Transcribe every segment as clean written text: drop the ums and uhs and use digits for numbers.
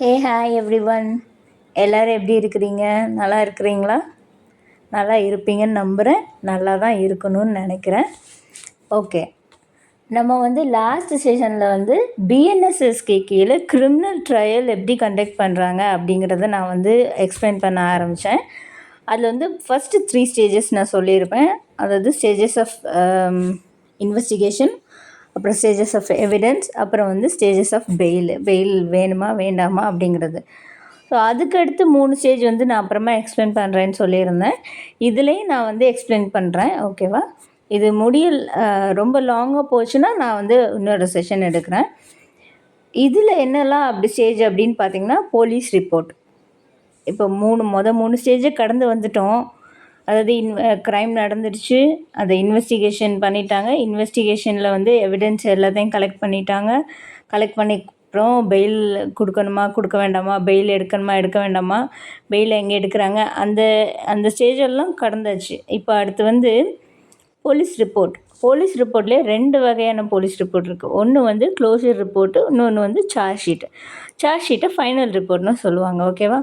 Hey hi everyone, எல்லோரும் எப்படி இருக்கிறீங்க? நல்லா இருக்கிறீங்களா? நல்லா இருப்பீங்கன்னு நம்புகிறேன். நல்லா தான் இருக்கணும்னு நினைக்கிறேன். ஓகே, நம்ம லாஸ்ட் செஷனில் பிஎன்எஸ்எஸ்கே கீழே கிரிமினல் ட்ரையல் எப்படி கண்டக்ட் பண்ணுறாங்க அப்படிங்கிறத நான் எக்ஸ்பிளைன் பண்ண ஆரம்பித்தேன். அதில் ஃபஸ்ட்டு 3 ஸ்டேஜஸ் நான் சொல்லியிருப்பேன். அதாவது ஸ்டேஜஸ் ஆஃப் இன்வெஸ்டிகேஷன், அப்புறம் ஸ்டேஜஸ் ஆஃப் எவிடன்ஸ், அப்புறம் ஸ்டேஜஸ் ஆஃப் பெயில் வேணுமா வேண்டாமா அப்படிங்கிறது. ஸோ அதுக்கடுத்து 3 ஸ்டேஜ் நான் அப்புறமா எக்ஸ்பிளைன் பண்ணுறேன்னு சொல்லியிருந்தேன். இதுலேயும் நான் எக்ஸ்பிளைன் பண்ணுறேன். ஓகேவா? இது ரொம்ப லாங்காக போச்சுன்னா நான் இன்னொரு செஷன் எடுக்கிறேன். இதில் என்னெல்லாம் அப்படி ஸ்டேஜ் அப்படின்னு பார்த்திங்கன்னா, போலீஸ் ரிப்போர்ட். இப்போ 3 ஸ்டேஜை கடந்து வந்துட்டோம். அதாவது க்ரைம் நடந்துடுச்சு, அதை இன்வெஸ்டிகேஷன் பண்ணிட்டாங்க. இன்வெஸ்டிகேஷனில் எவிடன்ஸ் எல்லாத்தையும் கலெக்ட் பண்ணிட்டாங்க. கலெக்ட் பண்ணி அப்புறம் பெயில் கொடுக்கணுமா கொடுக்க வேண்டாமா, பெயில் எடுக்கணுமா எடுக்க வேண்டாமா, பெயில் எங்கே எடுக்கிறாங்க, அந்த ஸ்டேஜெல்லாம் கடந்தாச்சு. இப்போ அடுத்து போலீஸ் ரிப்போர்ட். போலீஸ் ரிப்போர்ட்லேயே 2 வகையான போலீஸ் ரிப்போர்ட் இருக்குது. ஒன்று க்ளோஷர் ரிப்போர்ட்டு, இன்னொன்று சார்ஜ் ஷீட்டை ஃபைனல் ரிப்போர்ட்னு சொல்லுவாங்க. ஓகேவா?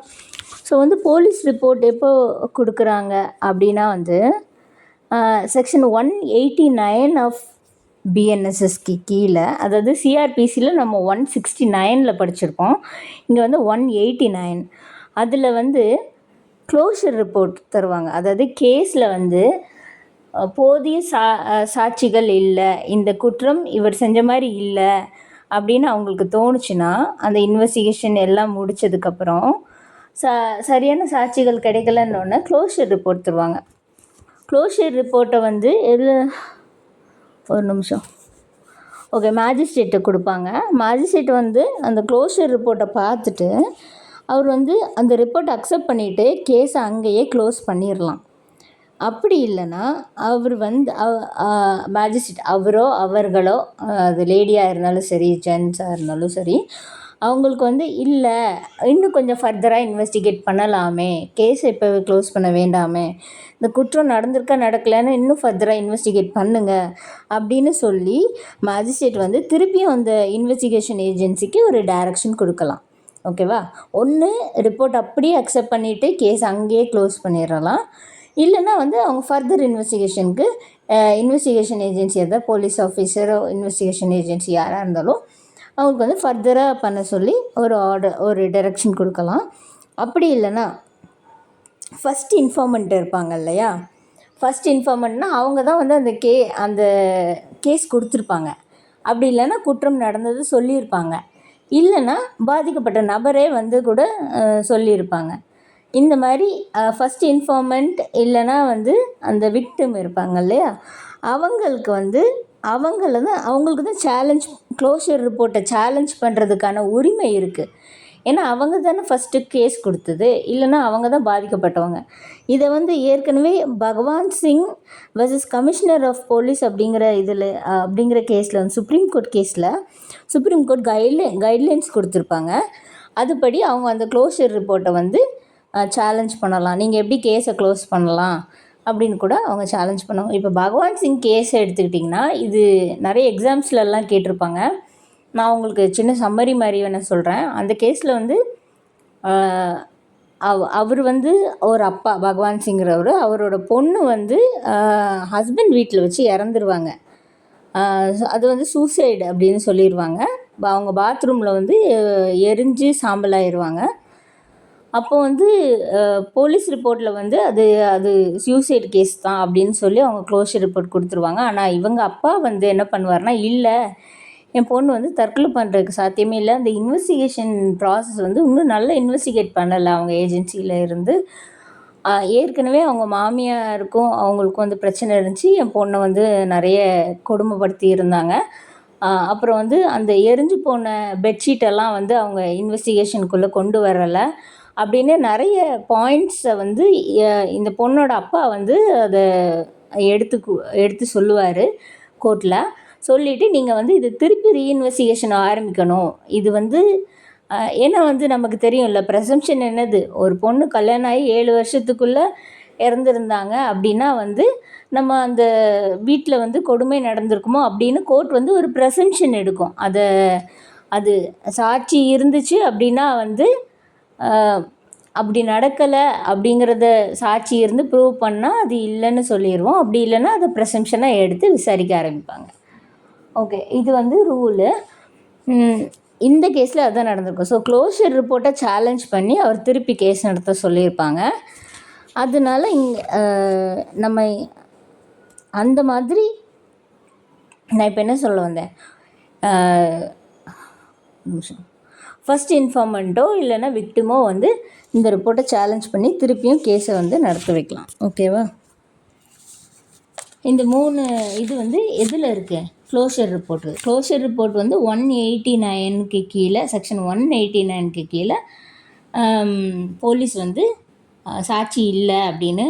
ஸோ போலீஸ் ரிப்போர்ட் எப்போ கொடுக்குறாங்க அப்படின்னா செக்ஷன் 189 ஆஃப் பிஎன்எஸ்எஸ்க்கு கீழே, அதாவது சிஆர்பிசியில் நம்ம 169 படிச்சிருப்போம். இங்கே 189. அதில் க்ளோஷர் ரிப்போர்ட் தருவாங்க. அதாவது கேஸில் போதிய சாட்சிகள் இல்லை, இந்த குற்றம் இவர் செஞ்ச மாதிரி இல்லை அப்படின்னு அவங்களுக்கு தோணுச்சுன்னா, அந்த இன்வெஸ்டிகேஷன் எல்லாம் முடித்ததுக்கப்புறம் சரியான சாட்சிகள் கிடைக்கலன்னொன்னே க்ளோஷர் ரிப்போர்ட் தருவாங்க. க்ளோஷர் ரிப்போர்ட்டை ஒரு நிமிஷம். ஓகே, மேஜிஸ்ட்ரேட்டை கொடுப்பாங்க. மேஜிஸ்ட்ரேட் அந்த க்ளோஷர் ரிப்போர்ட்டை பார்த்துட்டு அவர் அந்த ரிப்போர்ட்டை அக்செப்ட் பண்ணிவிட்டு கேஸை அங்கேயே க்ளோஸ் பண்ணிடலாம். அப்படி இல்லைன்னா அவர் மேஜிஸ்ட்ரேட் அவரோ அவர்களோ, அது லேடியாக இருந்தாலும் சரி ஜென்ஸாக இருந்தாலும் சரி, அவங்களுக்கு இல்லை இன்னும் கொஞ்சம் ஃபர்தராக இன்வெஸ்டிகேட் பண்ணலாமே, கேஸை இப்போவே க்ளோஸ் பண்ண வேண்டாமே, இந்த குற்றம் நடந்திருக்கா நடக்கலைன்னு இன்னும் ஃபர்தராக இன்வெஸ்டிகேட் பண்ணுங்கள் அப்படின்னு சொல்லி மேஜிஸ்ட்ரேட் திருப்பியும் அந்த இன்வெஸ்டிகேஷன் ஏஜென்சிக்கு ஒரு டைரக்ஷன் கொடுக்கலாம். ஓகேவா? ஒன்று ரிப்போர்ட் அப்படியே அக்செப்ட் பண்ணிவிட்டு கேஸ் அங்கேயே க்ளோஸ் பண்ணிடலாம். இல்லைன்னா அவங்க ஃபர்தர் இன்வெஸ்டிகேஷனுக்கு இன்வெஸ்டிகேஷன் ஏஜென்சி, அதாவது போலீஸ் ஆஃபீஸரோ இன்வெஸ்டிகேஷன் ஏஜென்சி யாராக இருந்தாலும் அவங்களுக்கு ஃபர்தராக பண்ண சொல்லி ஒரு டைரக்ஷன் கொடுக்கலாம். அப்படி இல்லைன்னா ஃபஸ்ட் இன்ஃபார்மண்ட் இருப்பாங்க இல்லையா, ஃபஸ்ட் இன்ஃபார்மண்ட்னா அவங்க தான் அந்த கேஸ் கொடுத்துருப்பாங்க. அப்படி இல்லைன்னா குற்றம் நடந்தது சொல்லியிருப்பாங்க. இல்லைன்னா பாதிக்கப்பட்ட நபரே கூட சொல்லியிருப்பாங்க. இந்த மாதிரி ஃபஸ்ட் இன்ஃபார்மண்ட் இல்லைன்னா அந்த விக்டிம் இருப்பாங்க இல்லையா, அவங்களுக்கு அவங்களுக்கு தான் சேலஞ்ச், க்ளோஷர் ரிப்போர்ட்டை சேலஞ்ச் பண்ணுறதுக்கான உரிமை இருக்குது. ஏன்னா அவங்க தானே ஃபஸ்ட்டு கேஸ் கொடுத்தது, இல்லைன்னா அவங்க தான் பாதிக்கப்பட்டவங்க. இதை ஏற்கனவே Bhagwan Singh versus commissioner of police அப்படிங்கிற கேஸில் சுப்ரீம் கோர்ட் கேஸில் சுப்ரீம் கோர்ட் கைட்லைன்ஸ் கொடுத்துருப்பாங்க. அதுபடி அவங்க அந்த க்ளோஷர் ரிப்போர்ட்டை சேலஞ்ச் பண்ணலாம். நீங்கள் எப்படி கேஸை க்ளோஸ் பண்ணலாம் அப்படின்னு கூட அவங்க சேலஞ்ச் பண்ணுவாங்க. இப்போ பகவான் சிங் கேஸை எடுத்துக்கிட்டிங்கன்னா, இது நிறைய எக்ஸாம்ஸ்லலாம் கேட்டிருப்பாங்க. நான் உங்களுக்கு சின்ன சம்மரி மாதிரி வேணால் சொல்கிறேன். அந்த கேஸில் அவர் ஒரு அப்பா, பகவான் சிங்கிறவர், அவரோட பொண்ணு ஹஸ்பண்ட் வீட்டில் வச்சு இறந்துருவாங்க. அது சூசைடு அப்படின்னு சொல்லிடுவாங்க. அவங்க பாத்ரூமில் எரிஞ்சு சாம்பலாயிருவாங்க. அப்போ போலீஸ் ரிப்போர்ட்டில் அது சூசைட் கேஸ் தான் அப்படின்னு சொல்லி அவங்க க்ளோஷர் ரிப்போர்ட் கொடுத்துருவாங்க. ஆனால் இவங்க அப்பா என்ன பண்ணுவார்னா, இல்லை என் பொண்ணு தற்கொலை பண்ணுறதுக்கு சாத்தியமே இல்லை, அந்த இன்வெஸ்டிகேஷன் ப்ராசஸ் இன்னும் நல்லா இன்வெஸ்டிகேட் பண்ணலை அவங்க ஏஜென்சியில் இருந்து, ஏற்கனவே அவங்க மாமியாருக்கும் அவங்களுக்கும் பிரச்சனை இருந்துச்சு, என் பொண்ணை நிறைய கொடுமைப்படுத்தி இருந்தாங்க. அப்புறம் அந்த எரிஞ்சு போன பெட்ஷீட்டெல்லாம் அவங்க இன்வெஸ்டிகேஷனுக்குள்ளே கொண்டு வரலை அப்படின்னு நிறைய பாயிண்ட்ஸை இந்த பொண்ணோட அப்பா அதை எடுத்து சொல்லுவார் கோர்ட்டில். சொல்லிவிட்டு நீங்கள் இது திருப்பி ரீஇன்வெஸ்டிகேஷன் ஆரம்பிக்கணும். இது ஏன்னா நமக்கு தெரியும்ல, ப்ரெசம்ப்ஷன் என்னது, ஒரு பொண்ணு கல்யாணம் ஆகி 7 வருஷத்துக்குள்ளே இறந்துருந்தாங்க அப்படின்னா நம்ம அந்த வீட்டில் கொடுமை நடந்திருக்குமோ அப்படின்னு கோர்ட் ஒரு ப்ரெசம்ப்ஷன் எடுக்கும். அது சாட்சி இருந்துச்சு அப்படின்னா வந்து அப்படி நடக்கலை அப்படிங்கிறத சாட்சி இருந்து ப்ரூவ் பண்ணால் அது இல்லைன்னு சொல்லிடுவோம். அப்படி இல்லைன்னா அதை ப்ரெசம்ஷனாக எடுத்து விசாரிக்க ஆரம்பிப்பாங்க. ஓகே, இது வந்து ரூலு. இந்த கேஸில் அதுதான் நடந்திருக்கும். ஸோ க்ளோஷர் ரிப்போர்ட்டை சேலஞ்ச் பண்ணி அவர் திருப்பி கேஸ் நடத்த சொல்லியிருப்பாங்க. அதனால நம்ம அந்த மாதிரி நான் இப்போ என்ன சொல்ல வந்தேன், ஃபஸ்ட் இன்ஃபார்மெண்ட்டோ இல்லைன்னா விக்டிமோ வந்து இந்த ரிப்போர்ட்டை சேலஞ்ச் பண்ணி திருப்பியும் கேஸை வந்து நடத்த வைக்கலாம். ஓகேவா? இந்த 3 இது வந்து எதில் இருக்குது? க்ளோஷர் ரிப்போர்ட் வந்து 189க்கு கீழே, செக்ஷன் 189க்கு கீழே போலீஸ் வந்து சாட்சி இல்லை அப்படின்னு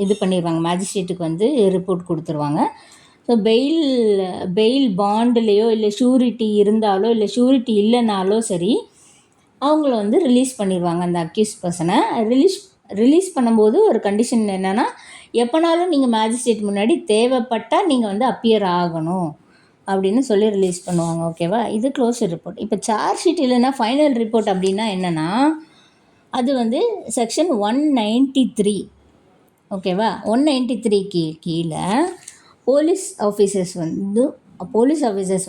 இது பண்ணிடுவாங்க, மேஜிஸ்ட்ரேட்டுக்கு வந்து ரிப்போர்ட் கொடுத்துருவாங்க. ஸோ பெயில் பாண்டுலேயோ இல்லை ஷூரிட்டி இருந்தாலோ இல்லை ஷூரிட்டி இல்லைனாலோ சரி, அவங்கள வந்து ரிலீஸ் பண்ணிடுவாங்க. அந்த அக்யூஸ் பர்சனை ரிலீஸ் பண்ணும்போது ஒரு கண்டிஷன் என்னென்னா, எப்போனாலும் நீங்கள் மேஜிஸ்ட்ரேட் முன்னாடி தேவைப்பட்டால் நீங்கள் வந்து அப்பியர் ஆகணும் அப்படின்னு சொல்லி ரிலீஸ் பண்ணுவாங்க. ஓகேவா? இது க்ளோஷர் ரிப்போர்ட். இப்போ சார்ஜ் ஷீட் இல்லைன்னா ஃபைனல் ரிப்போர்ட் அப்படின்னா என்னென்னா, அது வந்து செக்ஷன் 193. ஓகேவா? 193க்கு கீழே போலீஸ் ஆஃபீஸர்ஸ்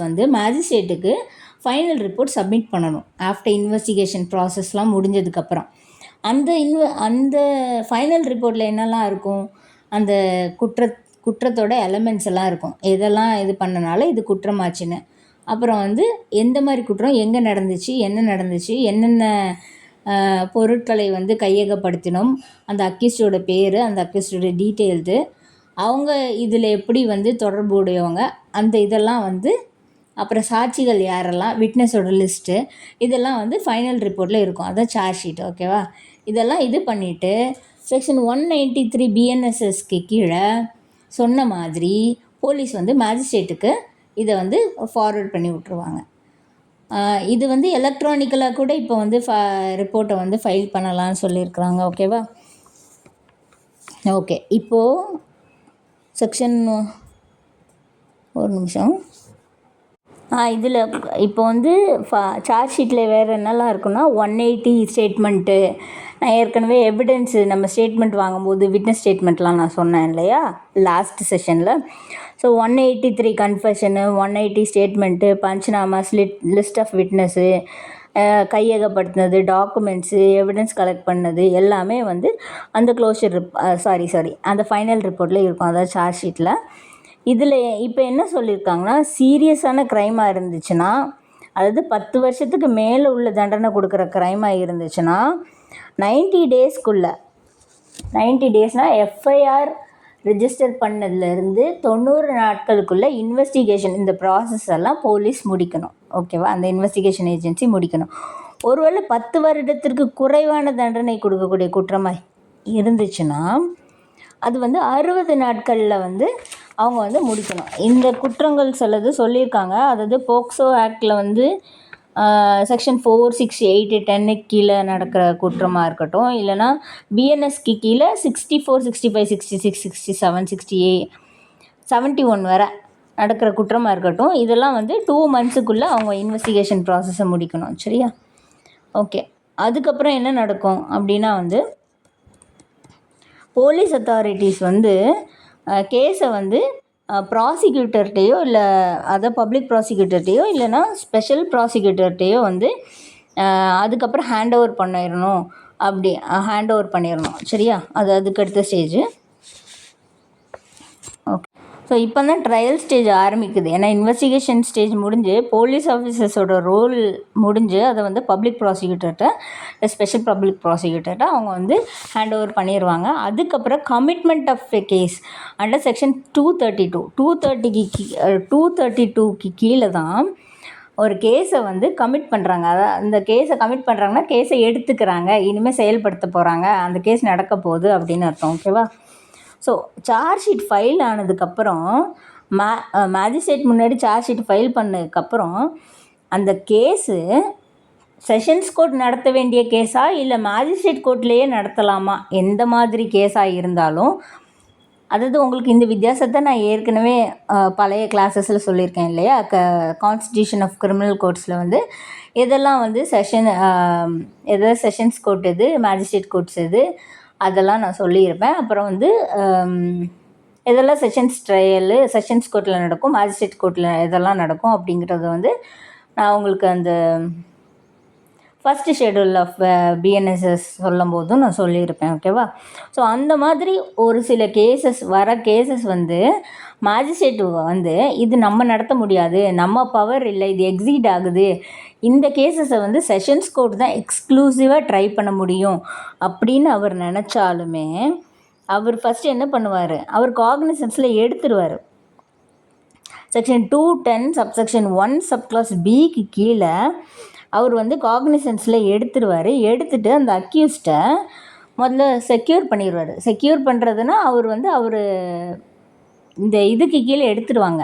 வந்து மேஜிஸ்ட்ரேட்டுக்கு ஃபைனல் ரிப்போர்ட் சப்மிட் பண்ணணும். ஆஃப்டர் இன்வெஸ்டிகேஷன் ப்ராசஸ்லாம் முடிஞ்சதுக்கப்புறம் அந்த ஃபைனல் ரிப்போர்ட்டில் என்னெல்லாம் இருக்கும், அந்த குற்றத்தோட எலமெண்ட்ஸ் எல்லாம் இருக்கும். எதெல்லாம் இது பண்ணனால இது குற்றமாச்சுன்னு, அப்புறம் வந்து எந்த மாதிரி குற்றம், எங்கே நடந்துச்சு, என்னென்ன பொருட்களை வந்து கையகப்படுத்தினோம், அந்த அக்யூஸ்டோட பேர், அந்த அக்யூஸ்டோட டீட்டெயில்ஸு, அவங்க இதில் எப்படி வந்து தொடர்பு உடையவங்க, அந்த இதெல்லாம் வந்து, அப்புறம் சாட்சிகள் யாரெல்லாம், விட்னஸோட லிஸ்ட்டு, இதெல்லாம் வந்து ஃபைனல் ரிப்போர்ட்டில் இருக்கும். அதான் சார்ஜ் ஷீட். ஓகேவா? இதெல்லாம் இது பண்ணிவிட்டு செக்ஷன் 193 பிஎன்எஸ்எஸ்க்கு கீழே சொன்ன மாதிரி போலீஸ் வந்து மேஜிஸ்ட்ரேட்டுக்கு இதை வந்து ஃபார்வர்ட் பண்ணி விட்ருவாங்க. இது வந்து எலக்ட்ரானிக்கலாக கூட இப்போ வந்து ரிப்போர்ட்டை வந்து ஃபைல் பண்ணலான்னு சொல்லியிருக்கிறாங்க. ஓகேவா? ஓகே, இப்போது செக்ஷன் ஒரு நிமிஷம். இதில் இப்போ வந்து சார்ஜ் ஷீட்டில் வேறு என்னெல்லாம் இருக்குன்னா, 180 ஸ்டேட்மெண்ட்டு, நான் ஏற்கனவே எவிடன்ஸு நம்ம ஸ்டேட்மெண்ட் வாங்கும்போது விட்னஸ் ஸ்டேட்மெண்ட்லாம் நான் சொன்னேன் இல்லையா லாஸ்ட் செஷனில். ஸோ 183 கன்ஃபெஷனு, 180 ஸ்டேட்மெண்ட்டு, பஞ்ச்நாமாஸ், லிஸ்ட் ஆஃப் விட்னஸ்ஸு, கையகப்படுத்தினது, டாக்குமெண்ட்ஸு, எவிடன்ஸ் கலெக்ட் பண்ணது எல்லாமே வந்து அந்த க்ளோஷர் அந்த ஃபைனல் ரிப்போர்ட்டில் இருக்கும், அதாவது சார்ஜ் ஷீட்டில். இதில் இப்போ என்ன சொல்லியிருக்காங்கன்னா, சீரியஸான க்ரைமாக இருந்துச்சுன்னா, அதாவது 10 வருஷத்துக்கு மேலே உள்ள தண்டனை கொடுக்குற க்ரைமாக இருந்துச்சுன்னா 90 டேஸ்க்குள்ளே, 90 டேஸ்னால் எஃப்ஐஆர் ரிஜிஸ்டர் பண்ணதுலேருந்து 90 நாட்களுக்குள்ளே இன்வெஸ்டிகேஷன், இந்த ப்ராசஸ் எல்லாம் போலீஸ் முடிக்கணும். ஓகேவா? அந்த இன்வெஸ்டிகேஷன் ஏஜென்சி முடிக்கணும். ஒருவேளை 10 வருடத்திற்கு குறைவான தண்டனை கொடுக்கக்கூடிய குற்றமாக இருந்துச்சுன்னா அது வந்து 60 நாட்களில் வந்து அவங்க வந்து முடிக்கணும். இந்த குற்றங்கள் சிலது சொல்லியிருக்காங்க. அதாவது போக்சோ ஆக்டில் வந்து செக்ஷன் 4, 6, 8, 10 கீழே நடக்கிற குற்றமாக இருக்கட்டும், இல்லைனா பிஎன்எஸ்க்கு கீழே 64, 65, 66, 67, 68, 71 வரை நடக்கிற குற்றமாக இருக்கட்டும், இதெல்லாம் வந்து 2 monthsக்குள்ளே அவங்க இன்வெஸ்டிகேஷன் ப்ராசஸை முடிக்கணும். சரியா? ஓகே, அதுக்கப்புறம் என்ன நடக்கும் அப்படின்னா வந்து போலீஸ் அத்தாரிட்டிஸ் வந்து கேஸை வந்து ப்ராசிக்யூட்டர்கிட்டையோ இல்லை பப்ளிக் ப்ராசிக்யூட்டர்கிட்டையோ இல்லைனா ஸ்பெஷல் ப்ராசிக்யூட்டர்கிட்டையோ வந்து அதுக்கப்புறம் ஹேண்ட் ஓவர் பண்ணிடணும். சரியா? அதுக்கு அடுத்த ஸ்டேஜு. ஓகே, ஸோ இப்போ தான் ட்ரையல் ஸ்டேஜ் ஆரம்பிக்குது. ஏன்னா இன்வெஸ்டிகேஷன் ஸ்டேஜ் முடிஞ்சு போலீஸ் ஆஃபீஸர்ஸோட ரோல் முடிஞ்சு அதை வந்து பப்ளிக் ப்ராசிக்யூட்டர்கிட்ட, ஸ்பெஷல் பப்ளிக் ப்ராசிக்யூட்டர்கிட்ட அவங்க வந்து ஹேண்ட் ஓவர் பண்ணிடுவாங்க. அதுக்கப்புறம் commitment of a case under section 232க்கு கீழே தான் ஒரு கேஸை வந்து கமிட் பண்ணுறாங்க. அதாவது அந்த கேஸை கமிட் பண்ணுறாங்கன்னா கேஸை எடுத்துக்கிறாங்க, இனிமேல் செயல்படுத்த போகிறாங்க, அந்த கேஸ் நடக்க போகுது அப்படின்னு அர்த்தம். ஓகேவா? ஸோ சார்ஜ் ஷீட் ஃபைல் ஆனதுக்கப்புறம் மேஜிஸ்ட்ரேட் முன்னாடி சார்ஜ் ஷீட் ஃபைல் பண்ணதுக்கப்புறம் அந்த கேஸு செஷன்ஸ் கோர்ட் நடத்த வேண்டிய கேஸா இல்லை மேஜிஸ்ட்ரேட் கோர்ட்லேயே நடத்தலாமா, எந்த மாதிரி கேஸாக இருந்தாலும் அதாவது உங்களுக்கு இந்த வித்தியாசத்தை நான் ஏற்கனவே பழைய கிளாஸஸில் சொல்லியிருக்கேன் இல்லையா, கான்ஸ்டிடியூஷன் ஆஃப் கிரிமினல் கோர்ட்ஸில் வந்து எதெல்லாம் வந்து எதாவது செஷன்ஸ் கோர்ட் எது, மேஜிஸ்ட்ரேட் கோர்ட்ஸ் எது, அதெல்லாம் நான் சொல்லியிருப்பேன். அப்புறம் வந்து எதெல்லாம் செஷன்ஸ் கோர்ட்டில் நடக்கும், மேஜிஸ்ட்ரேட் கோர்ட்டில் எதெல்லாம் நடக்கும் அப்படிங்கிறத வந்து நான் உங்களுக்கு அந்த ஃபஸ்ட்டு ஷெடியூல் ஆஃப் பிஎன்எஸ்எஸ் சொல்லும் போதும் நான் சொல்லியிருப்பேன். ஓகேவா? ஸோ அந்த மாதிரி ஒரு சில கேசஸ் வந்து மேஜிஸ்ட்ரேட் வந்து இது நம்ம நடத்த முடியாது, நம்ம பவர் இல்லை, இது எக்ஸீட் ஆகுது, இந்த கேசஸை வந்து செஷன்ஸ் கோர்ட் தான் எக்ஸ்க்ளூசிவாக ட்ரை பண்ண முடியும் அப்படின்னு அவர் நினச்சாலுமே அவர் ஃபஸ்ட்டு என்ன பண்ணுவார், அவர் காக்னிசன்ஸில் எடுத்துருவார். செக்ஷன் 210 சப்செக்ஷன் 1 சப்கிளாஸ் பிக்கு கீழே அவர் வந்து காக்னிசன்ஸில் எடுத்துட்டு அந்த அக்யூஸ்டை முதல்ல செக்யூர் பண்ணிடுவார். செக்யூர் பண்ணுறதுன்னா அவர் இந்த இதுக்கு கீழே எடுத்துடுவாங்க,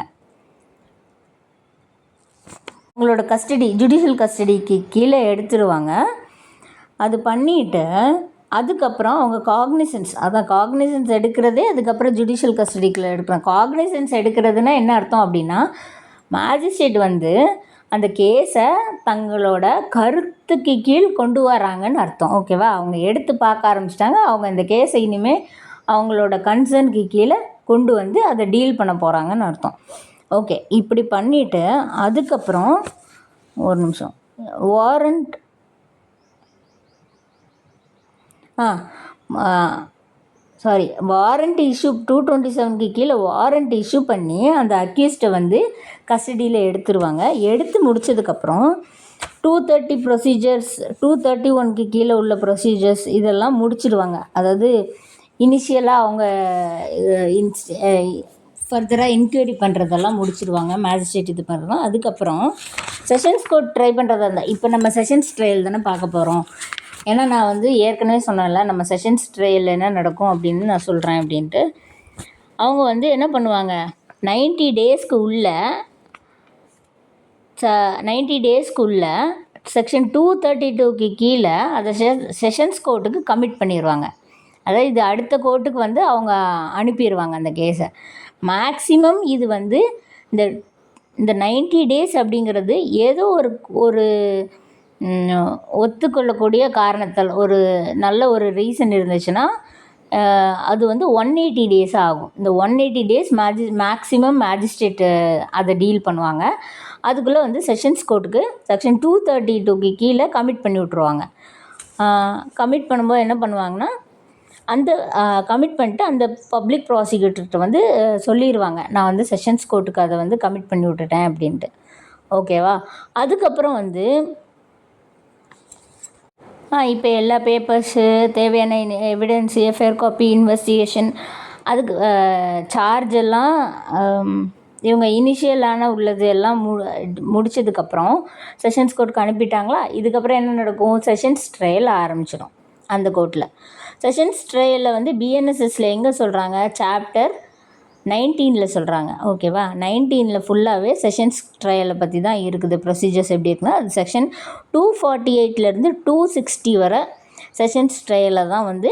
உங்களோட ஜுடிஷியல் கஸ்டடிக்கு கீழே எடுத்துடுவாங்க. அது பண்ணிவிட்டு அதுக்கப்புறம் அவங்க காக்னிசன்ஸ் எடுக்கிறதே அதுக்கப்புறம் ஜுடிஷியல் கஸ்டடிக்குள்ளே எடுக்கிறாங்க. காக்னிசன்ஸ் எடுக்கிறதுனா என்ன அர்த்தம் அப்படின்னா, மேஜிஸ்ட்ரேட் வந்து அந்த கேஸை தங்களோட கருத்துக்கு கீழ் கொண்டு வராங்கன்னு அர்த்தம். ஓகேவா? அவங்க எடுத்து பார்க்க ஆரம்பிச்சிட்டாங்க, அவங்க இந்த கேஸை இனிமேல் அவங்களோட கன்சர்னுக்கு கீழே கொண்டு வந்து அதை டீல் பண்ண போகிறாங்கன்னு அர்த்தம். ஓகே, இப்படி பண்ணிவிட்டு அதுக்கப்புறம் ஒரு நிமிஷம் வாரண்ட் இஷ்யூ 227க்கு கீழே வாரண்ட் இஷ்யூ பண்ணி அந்த அக்யூஸ்டை வந்து கஸ்டடியில் எடுத்துருவாங்க. எடுத்து முடித்ததுக்கப்புறம் 230 ப்ரொசீஜர்ஸ் 231க்கு கீழே உள்ள ப்ரொசீஜர்ஸ் இதெல்லாம் முடிச்சிடுவாங்க. அதாவது இனிஷியலாக அவங்க ஃபர்தராக இன்க்வைரி பண்ணுறதெல்லாம் முடிச்சிடுவாங்க, மேஜிஸ்ட்ரேட் இது பண்ணுறோம். அதுக்கப்புறம் செஷன்ஸ் கோர்ட் ட்ரை பண்ணுறதா இருந்தால், இப்போ நம்ம செஷன்ஸ் ட்ரையல் தானே பார்க்க போகிறோம். ஏன்னா நான் வந்து ஏற்கனவே சொன்னேன்ல, நம்ம செஷன்ஸ் ட்ரையல் என்ன நடக்கும் அப்படின்னு நான் சொல்கிறேன் அப்படின்ட்டு. அவங்க வந்து என்ன பண்ணுவாங்க, 90 டேஸ்க்கு உள்ள செக்ஷன் 232க்கு கீழே அதை செஷன்ஸ் கோர்ட்டுக்கு கமிட் பண்ணிடுவாங்க. அதாவது இது அடுத்த கோர்ட்டுக்கு வந்து அவங்க அனுப்பிடுவாங்க அந்த கேஸை. மேக்ஸிமம் இது வந்து இந்த 90 டேஸ் அப்படிங்கிறது ஏதோ ஒரு ஒத்துக்கொள்ளக்கூடிய காரணத்தால் ஒரு நல்ல ஒரு ரீசன் இருந்துச்சுன்னா அது வந்து 180 டேஸ் ஆகும். இந்த 180 டேஸ் மேக்ஸிமம் மேஜிஸ்ட்ரேட்டு அதை டீல் பண்ணுவாங்க. அதுக்குள்ளே வந்து செஷன்ஸ் கோர்ட்டுக்கு செக்ஷன் 232க்கு கீழே கமிட் பண்ணி விட்ருவாங்க. கமிட் பண்ணும்போது என்ன பண்ணுவாங்கன்னா, அந்த கமிட் பண்ணிட்டு அந்த பப்ளிக் ப்ராசிக்யூட்டர்கிட்ட வந்து சொல்லிடுவாங்க, நான் வந்து செஷன்ஸ் கோர்ட்டுக்கு அதை வந்து கமிட் பண்ணி விட்டுட்டேன் அப்படின்ட்டு. ஓகேவா? அதுக்கப்புறம் வந்து இப்போ எல்லா பேப்பர்ஸு தேவையான எவிடன்ஸ், எஃப்ஐஆர் காப்பி, இன்வெஸ்டிகேஷன், அதுக்கு சார்ஜெல்லாம் இவங்க இனிஷியலான உள்ளது எல்லாம் முடித்ததுக்கப்புறம் செஷன்ஸ் கோர்ட்டுக்கு அனுப்பிட்டாங்களா. இதுக்கப்புறம் என்ன நடக்கும், செஷன்ஸ் ட்ரையல் ஆரம்பிச்சிடும் அந்த கோர்ட்டில். செஷன்ஸ் ட்ரையலில் வந்து பிஎன்எஸ்எஸில் எங்கே சொல்கிறாங்க, சாப்டர் 19 சொல்கிறாங்க. ஓகேவா? 19 ஃபுல்லாகவே செஷன்ஸ் ட்ரையலை பற்றி தான் இருக்குது. ப்ரொசீஜர்ஸ் எப்படி இருக்குன்னா, அது செக்ஷன் 248 260 வரை செஷன்ஸ் ட்ரையலை தான் வந்து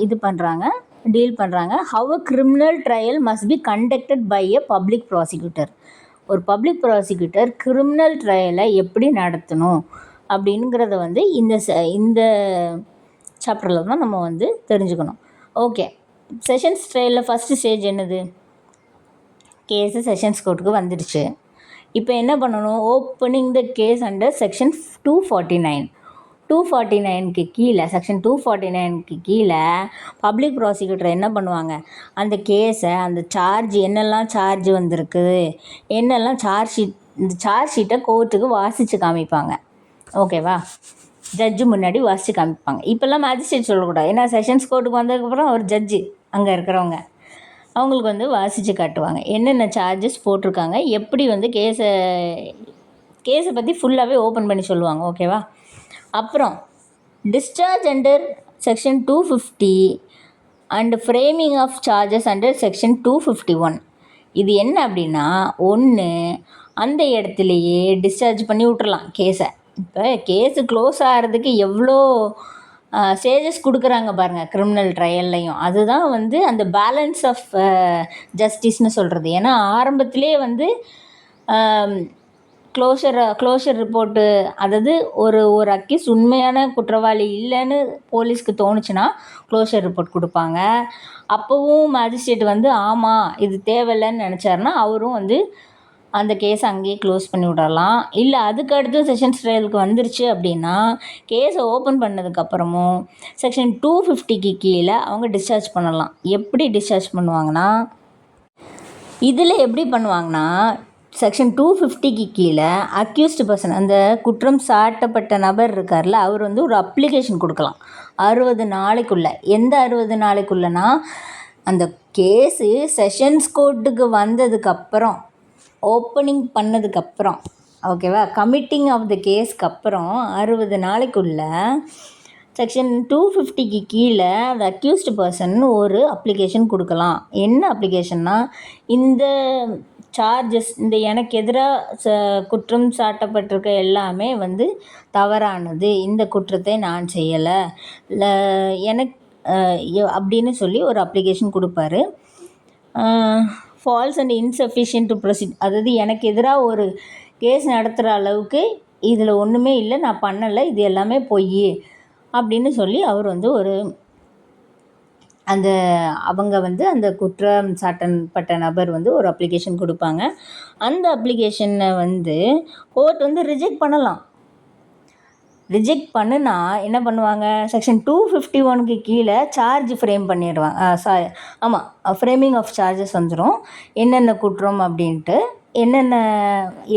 இது பண்ணுறாங்க, டீல் பண்ணுறாங்க. How a criminal trial must be conducted by a public prosecutor. ஒரு பப்ளிக் ப்ராசிக்யூட்டர் கிரிமினல் ட்ரையலை எப்படி நடத்தணும் அப்படிங்கிறத வந்து இந்த சாப்டரில் தான் நம்ம வந்து தெரிஞ்சுக்கணும். ஓகே, செஷன்ஸ் ட்ரையலில் ஃபஸ்ட்டு ஸ்டேஜ் என்னது, கேஸு செஷன்ஸ் கோர்ட்டுக்கு வந்துடுச்சு. இப்போ என்ன பண்ணணும், opening the case under section 249க்கு கீழே செக்ஷன் 249க்கு கீழே பப்ளிக் ப்ராசிக்யூட்டர் என்ன பண்ணுவாங்க, அந்த கேஸை அந்த சார்ஜ் என்னெல்லாம் சார்ஜ் வந்திருக்குது, என்னெல்லாம் இந்த சார்ஜ் ஷீட்டை கோர்ட்டுக்கு வாசித்து காமிப்பாங்க. ஓகேவா? ஜட்ஜு முன்னாடி வாசித்து காமிப்பாங்க. இப்போல்லாம் மேஜிஸ்ட்ரேட் சொல்லக்கூடாது, ஏன்னா செஷன்ஸ் கோர்ட்டுக்கு வந்ததுக்கப்புறம் அவர் ஜட்ஜு, அங்கே இருக்கிறவங்க அவங்களுக்கு வந்து வாசித்து காட்டுவாங்க என்னென்ன சார்ஜஸ் போட்டிருக்காங்க, எப்படி வந்து கேஸை பற்றி ஃபுல்லாகவே ஓப்பன் பண்ணி சொல்லுவாங்க. ஓகேவா? அப்புறம் discharge under section 250 and framing of charges under section 251. இது என்ன அப்படின்னா, ஒன்று அந்த இடத்துலையே டிஸ்சார்ஜ் பண்ணி விட்டுறலாம் கேஸை. இப்போ கேஸு க்ளோஸ் ஆகிறதுக்கு எவ்வளோ ஸ்டேஜஸ் கொடுக்குறாங்க பாருங்கள் கிரிமினல் ட்ரையல்லையும். அதுதான் வந்து அந்த பேலன்ஸ் ஆஃப் ஜஸ்டிஸ்னு சொல்கிறது. ஏன்னா ஆரம்பத்திலே வந்து க்ளோஷர் ரிப்போர்ட்டு, அதாவது ஒரு அக்யூஸ் உண்மையான குற்றவாளி இல்லைன்னு போலீஸ்க்கு தோணுச்சுன்னா க்ளோஷர் ரிப்போர்ட் கொடுப்பாங்க. அப்போவும் மேஜிஸ்ட்ரேட் வந்து ஆமாம் இது தேவையில்லைன்னு நினச்சாருன்னா அவரும் வந்து அந்த கேஸை அங்கேயே க்ளோஸ் பண்ணி விடலாம். இல்லை அதுக்கு அடுத்து செஷன்ஸ் ட்ரையலுக்கு வந்துருச்சு அப்படின்னா கேஸை ஓப்பன் பண்ணதுக்கப்புறமும் செக்ஷன் 250க்கு கீழே அவங்க டிஸ்சார்ஜ் பண்ணலாம். எப்படி டிஸ்சார்ஜ் பண்ணுவாங்கன்னா, இதில் எப்படி பண்ணுவாங்கன்னா, செக்ஷன் 250க்கு கீழே அக்யூஸ்டு பர்சன், அந்த குற்றம் சாட்டப்பட்ட நபர் இருக்கார்ல, அவர் வந்து ஒரு அப்ளிகேஷன் கொடுக்கலாம் 60 நாளைக்குள்ளே. எந்த 60 நாளைக்குள்ளனா, அந்த கேஸு செஷன்ஸ் கோர்ட்டுக்கு வந்ததுக்கப்புறம், ஓப்பனிங் பண்ணதுக்கப்புறம், ஓகேவா, கமிட்டிங் ஆஃப் த கேஸ்க்கு அப்புறம் 60 நாளைக்குள்ளே செக்ஷன் 250க்கு கீழே அந்த அக்யூஸ்டு பர்சன் ஒரு அப்ளிகேஷன் கொடுக்கலாம். என்ன அப்ளிகேஷன்னா, இந்த சார்ஜஸ், இந்த எனக்கு எதிராக குற்றம் சாட்டப்பட்டிருக்க எல்லாமே வந்து தவறானது, இந்த குற்றத்தை நான் செய்யலை, இல்லை எனக்கு அப்படின்னு சொல்லி ஒரு அப்ளிகேஷன் கொடுப்பாரு. False and insufficient to proceed, அதாவது எனக்கு எதிராக ஒரு கேஸ் நடத்துகிற அளவுக்கு இதில் ஒன்றுமே இல்லை, நான் பண்ணலை, இது எல்லாமே பொய் அப்படின்னு சொல்லி அவர் வந்து அவங்க வந்து அந்த குற்றம் சாட்டப்பட்ட நபர் வந்து ஒரு அப்ளிகேஷன் கொடுப்பாங்க. அந்த அப்ளிகேஷனை வந்து கோர்ட் வந்து ரிஜெக்ட் பண்ணலாம். ரிஜெக்ட் பண்ணுனா என்ன பண்ணுவாங்க, செக்ஷன் 251க்கு கீழே சார்ஜ் ஃப்ரேம் பண்ணிடுவாங்க. ஃப்ரேமிங் ஆஃப் சார்ஜஸ் வந்துடும். என்னென்ன குற்றம் அப்படின்ட்டு, என்னென்ன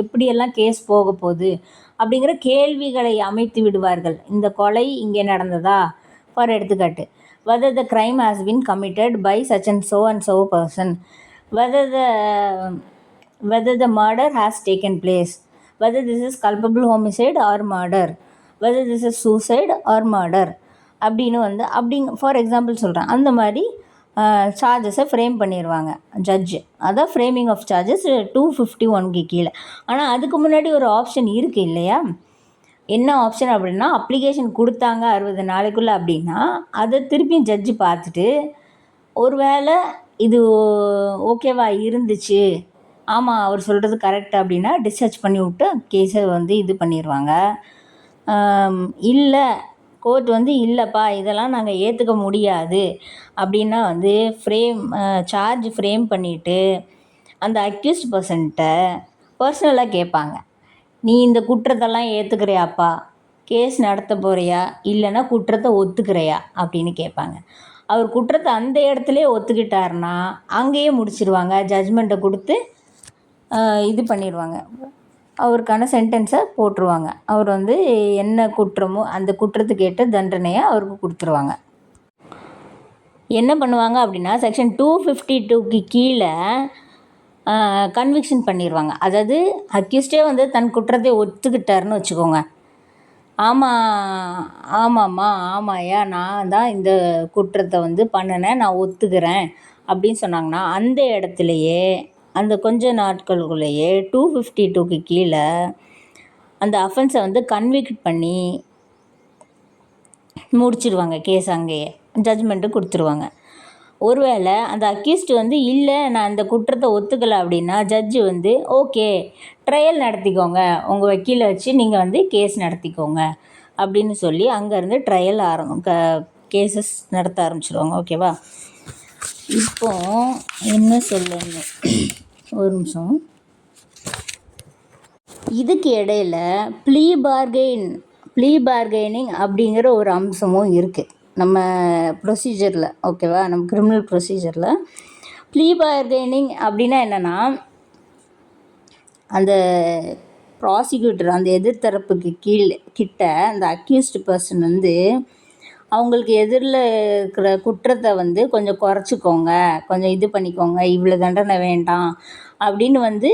எப்படியெல்லாம் கேஸ் போக போகுது அப்படிங்கிற கேள்விகளை அமைத்து விடுவார்கள். இந்த கொலை இங்கே நடந்ததா, ஃபார் எடுத்துக்காட்டு, whether the crime has been committed by such and so person, whether the murder has taken place, whether this is culpable homicide or murder, whether this is suicide or murder அப்படின்னு வந்து for example சொல்கிறேன். அந்த மாதிரி சார்ஜஸை frame பண்ணிடுவாங்க judge. அதான் framing of charges 251க்கு கீழே. ஆனால் அதுக்கு முன்னாடி ஒரு ஆப்ஷன் இருக்குது இல்லையா? என்ன ஆப்ஷன் அப்படின்னா, அப்ளிகேஷன் கொடுத்தாங்க 60 நாளைக்குள்ளே அப்படின்னா அதை திருப்பியும் ஜட்ஜு பார்த்துட்டு ஒருவேளை இது ஓகேவா இருந்துச்சு, ஆமாம் அவர் சொல்கிறது கரெக்ட் அப்படின்னா டிஸ்சார்ஜ் பண்ணி விட்டு கேஸை வந்து இது பண்ணிடுவாங்க. இல்லை கோர்ட் வந்து இல்லைப்பா இதெல்லாம் நாங்கள் ஏற்றுக்க முடியாது அப்படின்னா வந்து சார்ஜ் ஃப்ரேம் பண்ணிவிட்டு அந்த அக்யூஸ்ட் பர்சன்கிட்ட பர்சனலாக கேட்பாங்க, நீ இந்த குற்றத்தெல்லாம் ஏற்றுக்கிறியாப்பா, கேஸ் நடத்த போகிறியா, இல்லைன்னா குற்றத்தை ஒத்துக்கிறியா அப்படின்னு கேட்பாங்க. அவர் குற்றத்தை அந்த இடத்துலையே ஒத்துக்கிட்டாருன்னா அங்கேயே முடிச்சிருவாங்க. ஜட்ஜ்மெண்ட்டை கொடுத்து இது பண்ணிடுவாங்க, அவருக்கான சென்டென்ஸை போட்டுருவாங்க. அவர் வந்து என்ன குற்றமோ அந்த குற்றத்துக்கு ஏற்ற தண்டனையை அவருக்கு கொடுத்துருவாங்க. என்ன பண்ணுவாங்க அப்படின்னா, செக்ஷன் 252க்கு கீழே கன்விக்ஷன் பண்ணிடுவாங்க. அதாவது அக்யூஸ்டே வந்து தன் குற்றத்தை ஒத்துக்கிட்டாருன்னு வச்சுக்கோங்க. ஆமாம்மா ஆமாயா நான் தான் இந்த குற்றத்தை வந்து பண்ணினேன், நான் ஒத்துக்கிறேன் அப்படின்னு சொன்னாங்கன்னா அந்த இடத்துலையே அந்த கொஞ்ச நாட்களுக்குள்ளேயே 252க்கு கீழே அந்த அஃபென்ஸை வந்து கன்விக்ட் பண்ணி முடிச்சிடுவாங்க. கேஸ் அங்கேயே ஜட்ஜ்மெண்ட்டு கொடுத்துருவாங்க. ஒருவேளை அந்த அக்யூஸ்ட் வந்து இல்லை நான் இந்த குற்றத்தை ஒத்துக்கலை அப்படின்னா ஜட்ஜு வந்து ஓகே ட்ரையல் நடத்திக்கோங்க, உங்கள் வக்கீலை வச்சு நீங்கள் வந்து கேஸ் நடத்திக்கோங்க அப்படின்னு சொல்லி அங்கேருந்து ட்ரையல் கேசஸ் நடத்த ஆரம்பிச்சிடுவாங்க. ஓகேவா? இப்போ என்ன சொல்லுங்க, ஒரு நிமிஷம். இதுக்கு இடையில் ப்ளீ பார்கெனிங் அப்படிங்கிற ஒரு அம்சமும் இருக்குது நம்ம ப்ரொசீஜரில். ஓகேவா? நம்ம கிரிமினல் ப்ரொசீஜரில் ப்ளீ பார்கெனிங் அப்படின்னா என்னென்னா, அந்த ப்ராசிக்யூட்டர் அந்த எதிர்த்தரப்புக்கு கிட்ட அந்த அக்யூஸ்டு பர்சன் வந்து அவங்களுக்கு எதிரில் இருக்கிற குற்றத்தை வந்து கொஞ்சம் குறைச்சிக்கோங்க, கொஞ்சம் இது பண்ணிக்கோங்க, இவ்வளோ தண்டனை வேண்டாம் அப்படின்னு வந்து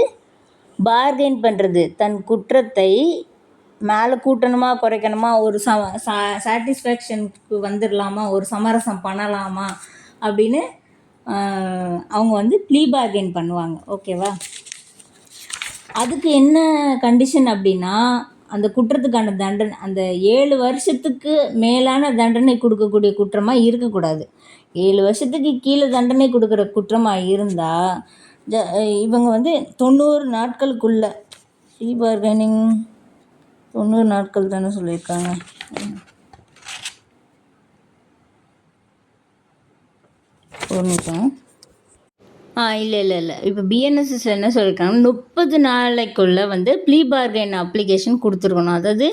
பார்கெயின் பண்ணுறது. தன் குற்றத்தை மேலே கூட்டணுமா குறைக்கணுமா, ஒரு சாட்டிஸ்ஃபேக்ஷனுக்கு வந்துடலாமா, ஒரு சமரசம் பண்ணலாமா அப்படின்னு அவங்க வந்து ப்ளீ பார்கெயின் பண்ணுவாங்க. ஓகேவா? அதுக்கு என்ன கண்டிஷன் அப்படின்னா, அந்த குற்றத்துக்கான தண்டனை அந்த 7 வருஷத்துக்கு மேலான தண்டனை கொடுக்கக்கூடிய குற்றமாக இருக்கக்கூடாது. 7 வருஷத்துக்கு கீழே தண்டனை கொடுக்குற குற்றமாக இருந்தால் இவங்க வந்து 90 நாட்களுக்குள்ள ரீபார்கனிங் 90 நாட்கள் தானே சொல்லியிருக்காங்க. ஒரு நிமிஷம். இல்லை இப்போ பிஎன்எஸ்எஸ் என்ன சொல்லியிருக்காங்கன்னா 30 நாளைக்குள்ளே வந்து ப்ளீ பார்கெயின் அப்ளிகேஷன் கொடுத்துருக்கணும். அதாவது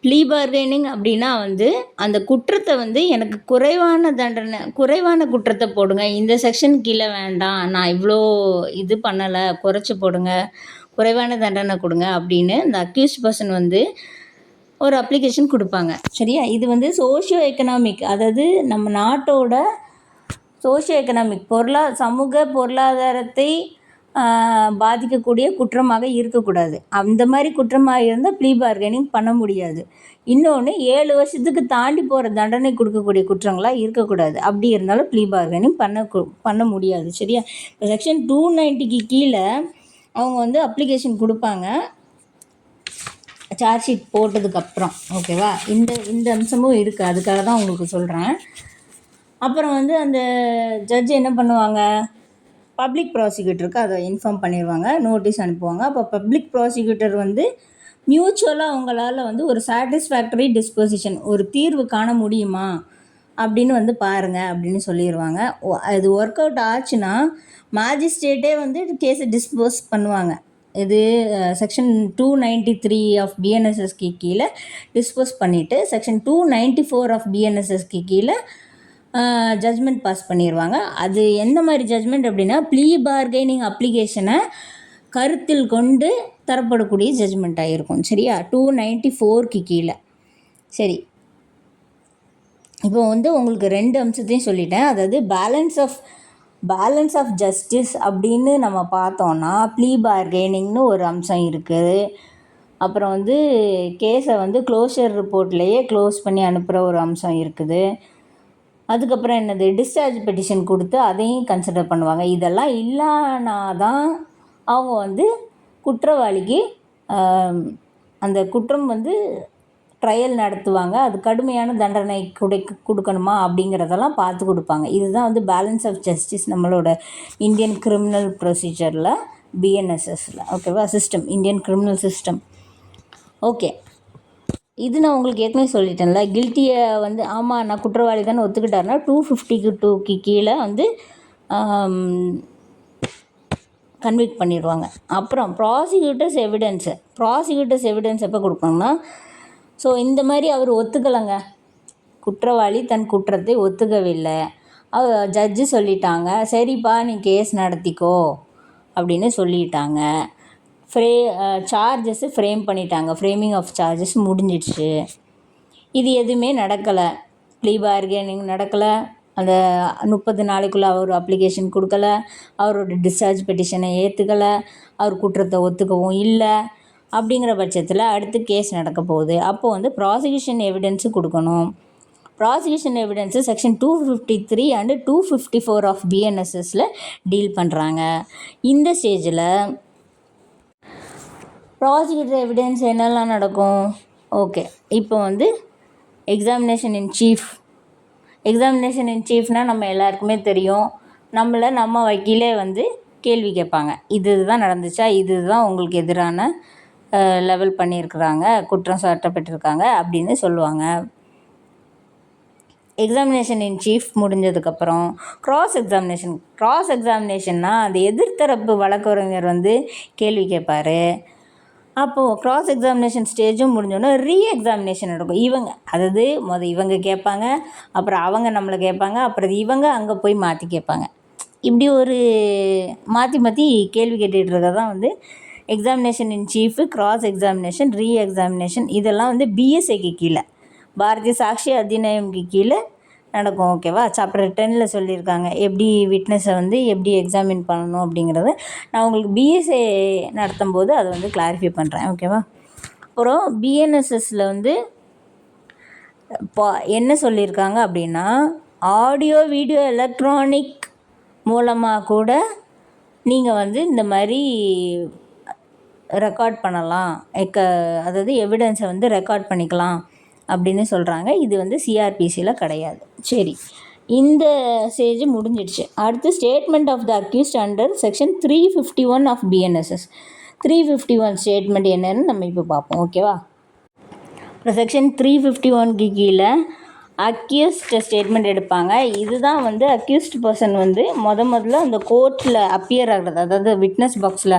ப்ளீ பார்கெனிங் அப்படின்னா வந்து அந்த குற்றத்தை வந்து எனக்கு குறைவான குற்றத்தை போடுங்க, இந்த செக்ஷன் கீழே வேண்டாம், நான் இவ்வளோ இது பண்ணலை, குறைச்சி போடுங்க, குறைவான தண்டனை கொடுங்க அப்படின்னு இந்த அக்யூஸ்ட் பர்சன் வந்து ஒரு அப்ளிகேஷன் கொடுப்பாங்க. சரியா? இது வந்து சோஷியோ எக்கனாமிக், அதாவது நம்ம நாட்டோட சோஷியோ எக்கனாமிக் சமூக பொருளாதாரத்தை பாதிக்கக்கூடிய குற்றமாக இருக்கக்கூடாது. அந்த மாதிரி குற்றமாக இருந்தால் ப்ளீ பார்கெனிங் பண்ண முடியாது. இன்னொன்று 7 வருஷத்துக்கு தாண்டி போகிற தண்டனை கொடுக்கக்கூடிய குற்றங்களாக இருக்கக்கூடாது. அப்படி இருந்தாலும் ப்ளீ பார்கெனிங் பண்ண முடியாது. சரியா? இப்போ செக்ஷன் 290க்கு கீழே அவங்க வந்து அப்ளிகேஷன் கொடுப்பாங்க சார்ஜ் ஷீட் போட்டதுக்கப்புறம். ஓகேவா? இந்த அம்சமும் இருக்குது, அதுக்காக தான் உங்களுக்கு சொல்கிறேன். அப்புறம் வந்து அந்த ஜட்ஜ் என்ன பண்ணுவாங்க, பப்ளிக் ப்ராசிக்யூட்டருக்கு அதை இன்ஃபார்ம் பண்ணிடுவாங்க, நோட்டீஸ் அனுப்புவாங்க. அப்போ பப்ளிக் ப்ராசிக்யூட்டர் வந்து மியூச்சுவலாக அவங்களால வந்து ஒரு சாட்டிஸ்ஃபேக்டரி டிஸ்பொசிஷன், ஒரு தீர்வு காண முடியுமா அப்படின்னு வந்து பாருங்கள் அப்படின்னு சொல்லிடுவாங்க. அது ஒர்க் அவுட் ஆச்சுன்னா மேஜிஸ்ட்ரேட்டே வந்து கேஸை டிஸ்போஸ் பண்ணுவாங்க. இது செக்ஷன் 293 ஆஃப் பிஎன்எஸ்எஸ்க்கு கீழே டிஸ்போஸ் பண்ணிவிட்டு செக்ஷன் 294 ஆஃப் பிஎன்எஸ்எஸ்க்கு கீழே ஜட்ஜ்மெண்ட் பாஸ் பண்ணிடுவாங்க. அது எந்த மாதிரி ஜட்ஜ்மெண்ட் அப்படின்னா ப்ளீ பார்கெனிங் அப்ளிகேஷனை கருத்தில் கொண்டு தரப்படக்கூடிய ஜட்ஜ்மெண்ட்டாக இருக்கும். சரியா? 294க்கு கீழே. சரி, இப்போ வந்து உங்களுக்கு 2 அம்சத்தையும் சொல்லிட்டேன். அதாவது பேலன்ஸ் ஆஃப் ஜஸ்டிஸ் அப்படின்னு நம்ம பார்த்தோன்னா ப்ளீ பார்கெனிங்னு ஒரு அம்சம் இருக்குது. அப்புறம் வந்து கேஸை வந்து க்ளோஷர் ரிப்போர்ட்லேயே க்ளோஸ் பண்ணி அனுப்புகிற ஒரு அம்சம் இருக்குது. அதுக்கப்புறம் என்னது, டிஸ்சார்ஜ் பெட்டிஷன் கொடுத்து அதையும் கன்சிடர் பண்ணுவாங்க. இதெல்லாம் இல்லைனா தான் அவங்க வந்து குற்றவாளிக்கு அந்த குற்றம் வந்து ட்ரையல் நடத்துவாங்க. அது கடுமையான தண்டனை கொடுக்கணுமா அப்படிங்கிறதெல்லாம் பார்த்து கொடுப்பாங்க. இதுதான் வந்து பேலன்ஸ் ஆஃப் ஜஸ்டிஸ் நம்மளோட இந்தியன் கிரிமினல் ப்ரொசீஜரில் பிஎன்எஸ்எஸில். ஓகேவா? System, Indian criminal system. Okay, இது நான் உங்களுக்கு ஏற்கனவே சொல்லிட்டேன்ல. கில்ட்டியை வந்து ஆமாம் நான் குற்றவாளி தானே ஒத்துக்கிட்டாருன்னா 252க்கு கீழே வந்து கன்விக்ட் பண்ணிடுவாங்க. அப்புறம் ப்ராசிக்யூட்டர்ஸ் எவிடன்ஸ் எப்போ கொடுக்கணும்னா, ஸோ இந்த மாதிரி அவர் ஒத்துக்கலைங்க, குற்றவாளி தன் குற்றத்தை ஒத்துக்கவில்லை, ஜட்ஜு சொல்லிட்டாங்க, சரிப்பா நீ கேஸ் நடத்திக்கோ அப்படின்னு சொல்லிட்டாங்க, சார்ஜஸ் ஃப்ரேம் பண்ணிட்டாங்க, ஃப்ரேமிங் ஆஃப் சார்ஜஸ் முடிஞ்சிடுச்சு, இது எதுவுமே நடக்கலை, ப்ளீ பார்கெனிங் நடக்கலை, அந்த 30 நாளைக்குள்ளே அவர் அப்ளிகேஷன் கொடுக்கலை, அவரோட டிஸ்சார்ஜ் பெட்டிஷனை ஏற்றுக்கலை, அவர் குற்றத்தை ஒத்துக்கவும் இல்லை, அப்படிங்கிற பட்சத்தில் அடுத்து கேஸ் நடக்க போகுது. அப்போது வந்து ப்ராசிக்யூஷன் எவிடன்ஸு கொடுக்கணும். Prosecution evidence section 253 and 254 of பிஎன்எஸ்எஸில் டீல் பண்ணுறாங்க. இந்த ஸ்டேஜில் ப்ராசிக்யூட்டர் எவிடன்ஸ் என்னெல்லாம் நடக்கும்? ஓகே, இப்போ வந்து எக்ஸாமினேஷன் இன் சீஃப்னால் நம்ம எல்லாருக்குமே தெரியும், நம்ம வக்கீலே வந்து கேள்வி கேட்பாங்க, இதுதான் நடந்துச்சா, இதுதான் உங்களுக்கு எதிரான லெவல் பண்ணியிருக்கிறாங்க, குற்றம் சாட்டப்பட்டிருக்காங்க அப்படின்னு சொல்லுவாங்க. எக்ஸாமினேஷன் இன் சீஃப் முடிஞ்சதுக்கப்புறம் க்ராஸ் எக்ஸாமினேஷன்னா அந்த எதிர்த்தரப்பு வழக்கறிஞர் வந்து கேள்வி கேட்பார். அப்போது க்ராஸ் எக்ஸாமினேஷன் ஸ்டேஜும் முடிஞ்சோன்னா எக்ஸாமினேஷன் நடக்கும். இவங்க கேட்பாங்க, அப்புறம் அவங்க நம்மளை கேட்பாங்க, அப்புறம் இவங்க அங்கே போய் மாற்றி கேட்பாங்க. இப்படி ஒரு மாற்றி கேள்வி கேட்டுகிட்டு இருக்க தான் வந்து எக்ஸாமினேஷன் இன் சீஃபு, க்ராஸ் எக்ஸாமினேஷன், எக்ஸாமினேஷன், இதெல்லாம் வந்து பிஎஸ்ஐக்கு கீழே, பாரதிய சாட்சி அதிநியம்க்கு கீழே நடக்கும். ஓகேவா? சாப்டர் 10ல் சொல்லியிருக்காங்க எப்படி விட்னஸை வந்து எப்படி எக்ஸாமின் பண்ணணும் அப்படிங்கிறத. நான் உங்களுக்கு பிஎஸ்ஏ நடத்தும் போது அதை வந்து கிளாரிஃபை பண்ணுறேன். ஓகேவா? அப்புறம் பிஎன்எஸ்எஸில் வந்து என்ன சொல்லியிருக்காங்க அப்படின்னா, ஆடியோ வீடியோ எலக்ட்ரானிக் மூலமாக கூட நீங்கள் வந்து இந்த மாதிரி ரெக்கார்ட் பண்ணலாம், அதாவது எவிடன்ஸை வந்து ரெக்கார்ட் பண்ணிக்கலாம் அப்படின்னு சொல்கிறாங்க. இது வந்து சிஆர்பிசியில் கிடையாது. சரி, இந்த ஸ்டேஜ் முடிஞ்சிடுச்சு. அடுத்து statement of the accused under section 351 of BNSS. 351 statement என்னன்னு நம்ம இப்போ பார்ப்போம். ஓகேவா? இப்போ செக்ஷன் 351 கீழே அக்யூஸ்ட் ஸ்டேட்மெண்ட் எடுப்பாங்க. இதுதான் வந்து அக்யூஸ்ட் பர்சன் வந்து முதல்ல அந்த கோர்ட்டில் அப்பியர் ஆகிறது, அதாவது விட்னஸ் பாக்ஸில்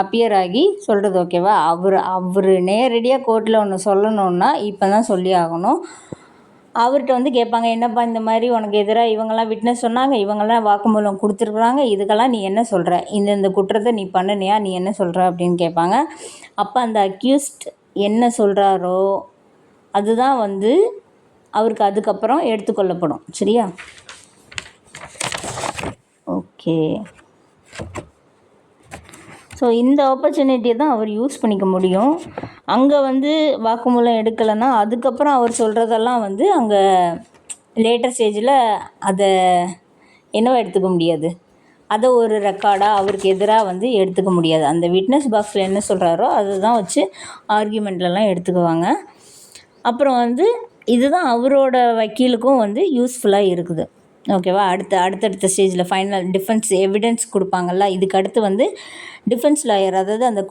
அப்பியர் ஆகி சொல்கிறது. ஓகேவா? அவர் நேரடியாக கோர்ட்டில் ஒன்று சொல்லணுன்னா இப்போ தான் சொல்லி ஆகணும். அவர்கிட்ட வந்து கேட்பாங்க, என்னப்பா இந்த மாதிரி உனக்கு எதிராக இவங்கெல்லாம் விட்னஸ் சொன்னாங்க, இவங்கெல்லாம் வாக்குமூலம் கொடுத்துருக்குறாங்க, இதுக்கெல்லாம் நீ என்ன சொல்கிற, இந்த குற்றத்தை நீ பண்ணினியா, நீ என்ன சொல்கிற அப்படின்னு கேட்பாங்க. அப்போ அந்த அக்யூஸ்ட் என்ன சொல்கிறாரோ அதுதான் வந்து அவருக்கு அதுக்கப்புறம் எடுத்துக்கொள்ளப்படும். சரியா? ஓகே. ஸோ இந்த ஆப்பர்ச்சுனிட்டியை தான் அவர் யூஸ் பண்ணிக்க முடியும். அங்கே வந்து வாக்குமூலம் எடுக்கலைன்னா அதுக்கப்புறம் அவர் சொல்கிறதெல்லாம் வந்து அங்கே லேட்டர் ஸ்டேஜில் அதை என்னவோ எடுத்துக்க முடியாது, அதை ஒரு ரெக்கார்டாக அவருக்கு எதிராக வந்து எடுத்துக்க முடியாது. அந்த விட்னஸ் பாக்ஸில் என்ன சொல்கிறாரோ அதுதான் வச்சு ஆர்கியூமெண்ட்லலாம் எடுத்துக்குவாங்க. அப்புறம் வந்து இதுதான் அவரோட வக்கீலுக்கும் வந்து யூஸ்ஃபுல்லாக இருக்குது. ஓகேவா? அடுத்தடுத்த ஸ்டேஜில் ஃபைனல் டிஃபென்ஸ் எவிடன்ஸ் கொடுப்பாங்கல்ல, இதுக்கு அடுத்து வந்து டிஃபென்ஸ் லாயர், அதாவது அந்த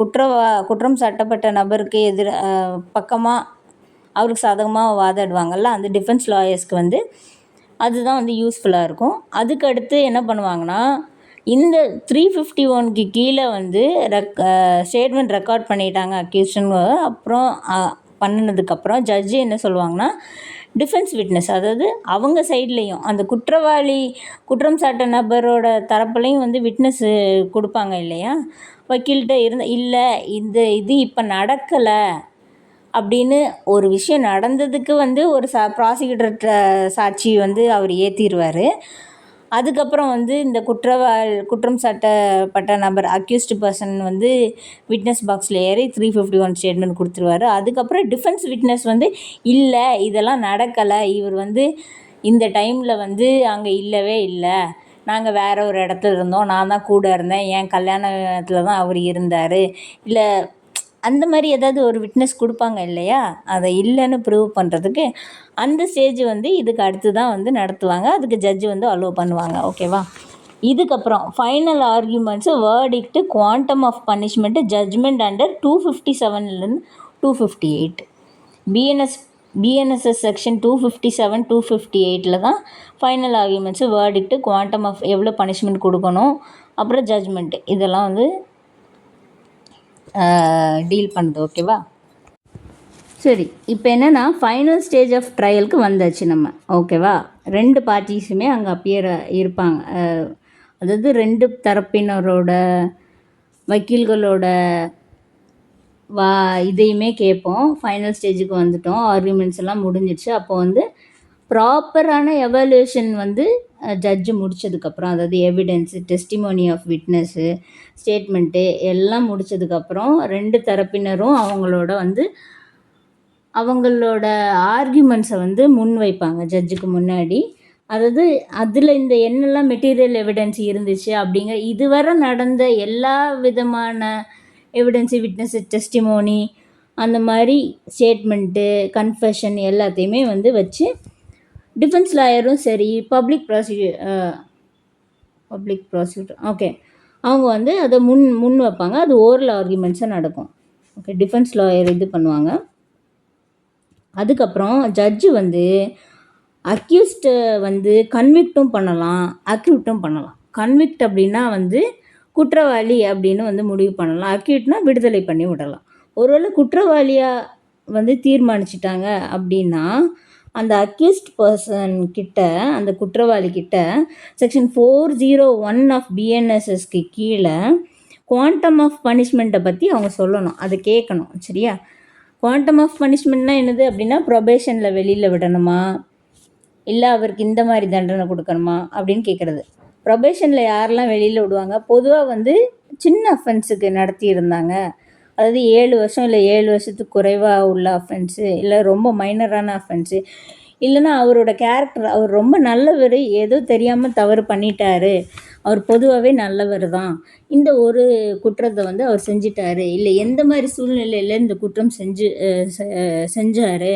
குற்றம் சாட்டப்பட்ட நபருக்கு பக்கமாக அவருக்கு சாதகமாக வாதாடுவாங்கள்ல, அந்த டிஃபென்ஸ் லாயர்ஸ்க்கு வந்து அதுதான் வந்து யூஸ்ஃபுல்லாக இருக்கும். அதுக்கு அடுத்து என்ன பண்ணுவாங்கன்னா, இந்த 351 கீழே வந்து ஸ்டேட்மெண்ட் ரெக்கார்ட் பண்ணிட்டாங்க அக்யூஸ்டுன்னு அப்புறம் பண்ணினதுக்கப்புறம் ஜட்ஜு என்ன சொல்லுவாங்கன்னா, டிஃபென்ஸ் விட்னஸ், அதாவது அவங்க சைட்லேயும் அந்த குற்றம் சாட்ட நபரோட தரப்புலையும் வந்து விட்னஸ் கொடுப்பாங்க இல்லையா, வக்கீல்கிட்ட இல்லை இது இப்போ நடக்கலை அப்படின்னு ஒரு விஷயம் நடந்ததுக்கு வந்து ஒரு ப்ராசிக்யூட்டர் சாட்சி வந்து அவர் ஏற்றிடுவார். அதுக்கப்புறம் வந்து இந்த குற்றம் சாட்டப்பட்ட நபர் அக்யூஸ்டு பர்சன் வந்து விட்னஸ் பாக்ஸில் ஏறி 351 ஸ்டேட்மெண்ட் கொடுத்துருவாரு. அதுக்கப்புறம் டிஃபென்ஸ் விட்னஸ் வந்து இல்லை இதெல்லாம் நடக்கலை, இவர் வந்து இந்த டைமில் வந்து அங்கே இல்லவே இல்லை, நாங்கள் வேறு ஒரு இடத்துல இருந்தோம், நான் தான் கூட இருந்தேன், என் கல்யாணத்தில் தான் அவர் இருந்தார், இல்லை அந்த மாதிரி ஏதாவது ஒரு விட்னஸ் கொடுப்பாங்க இல்லையா, அதை இல்லைன்னு ப்ரூவ் பண்ணுறதுக்கு அந்த ஸ்டேஜ் வந்து இதுக்கு அடுத்து தான் வந்து நடத்துவாங்க. அதுக்கு ஜட்ஜு வந்து அலோவ் பண்ணுவாங்க. ஓகேவா? இதுக்கப்புறம் final arguments, verdict, quantum of punishment, judgment under 257 258. BNSS section 257 258 தான் final arguments, verdict, quantum of எவ்வளோ பனிஷ்மெண்ட் கொடுக்கணும், அப்புறம் ஜட்ஜ்மெண்ட்டு, இதெல்லாம் வந்து டீல் பண்ணுது. ஓகேவா? சரி, இப்போ என்னென்னா ஃபைனல் ஸ்டேஜ் ஆஃப் ட்ரையலுக்கு வந்தாச்சு நம்ம. ஓகேவா? 2 பார்ட்டிஸுமே அங்கே அப்பியர் இருப்பாங்க. அதாவது 2 தரப்பினரோட வக்கீல்களோட இதையுமே கேட்போம். ஃபைனல் ஸ்டேஜுக்கு வந்துட்டோம், ஆர்கியூமெண்ட்ஸ் எல்லாம் முடிஞ்சிடுச்சு. அப்போ வந்து ப்ராப்பரான எவாலுவேஷன் வந்து ஜட்ஜு முடித்ததுக்கப்புறம், அதாவது evidence, testimony of witness, statement எல்லாம் முடித்ததுக்கப்புறம் 2 தரப்பினரும் அவங்களோட ஆர்கியூமெண்ட்ஸை வந்து முன் வைப்பாங்க ஜட்ஜுக்கு முன்னாடி. அதாவது அதில் இந்த என்னெல்லாம் மெட்டீரியல் எவிடன்ஸ் இருந்துச்சு அப்படிங்கிற இதுவரை நடந்த எல்லா விதமான எவிடன்ஸு, விட்னஸு, டெஸ்டிமோனி, அந்த மாதிரி ஸ்டேட்மெண்ட்டு, கன்ஃபெஷன் எல்லாத்தையுமே வந்து வச்சு டிஃபென்ஸ் லாயரும் சரி, பப்ளிக் ப்ராசிக்யூட்டர் ஓகே அவங்க வந்து அதை முன் வைப்பாங்க. அது ஓரல் ஆர்கியூமெண்ட்ஸாக நடக்கும். ஓகே, டிஃபென்ஸ் லாயர் இது பண்ணுவாங்க. அதுக்கப்புறம் ஜட்ஜு வந்து அக்யூஸ்டை வந்து கன்விக்டும் பண்ணலாம், அக்யூட்டும் பண்ணலாம். கன்விக்ட் அப்படின்னா வந்து குற்றவாளி அப்படின்னு வந்து முடிவு பண்ணலாம், அக்யூட்னா விடுதலை பண்ணி விடலாம். ஒருவேளை குற்றவாளியாக வந்து தீர்மானிச்சிட்டாங்க அப்படின்னா அந்த அக்யூஸ்ட் பர்சன் கிட்ட, அந்த குற்றவாளி கிட்ட செக்ஷன் 401 ஆஃப் பிஎன்எஸ்எஸ்க்கு கீழே குவாண்டம் ஆஃப் பனிஷ்மெண்ட்டை பற்றி அவங்க சொல்லணும், அதை கேட்கணும். சரியா? குவாண்டம் ஆஃப் பனிஷ்மெண்ட்னா என்னது அப்படின்னா, ப்ரொபேஷனில் வெளியில் விடணுமா, இல்லை அவருக்கு இந்த மாதிரி தண்டனை கொடுக்கணுமா அப்படின்னு கேட்குறது. ப்ரொபேஷனில் யாரெல்லாம் வெளியில் விடுவாங்க, பொதுவாக வந்து சின்ன அஃபென்ஸுக்கு நடத்தியிருந்தாங்க, அதாவது 7 வருஷம் இல்லை 7 வருஷத்துக்கு குறைவாக உள்ள அஃபென்ஸு, இல்லை ரொம்ப மைனரான அஃபென்ஸு, இல்லைன்னா அவரோட கேரக்டர் அவர் ரொம்ப நல்லவர், ஏதோ தெரியாமல் தவறு பண்ணிட்டாரு, அவர் பொதுவாகவே நல்லவர் தான், இந்த ஒரு குற்றத்தை வந்து அவர் செஞ்சிட்டாரு, இல்லை எந்த மாதிரி சூழ்நிலையில் இந்த குற்றம் செஞ்சார்,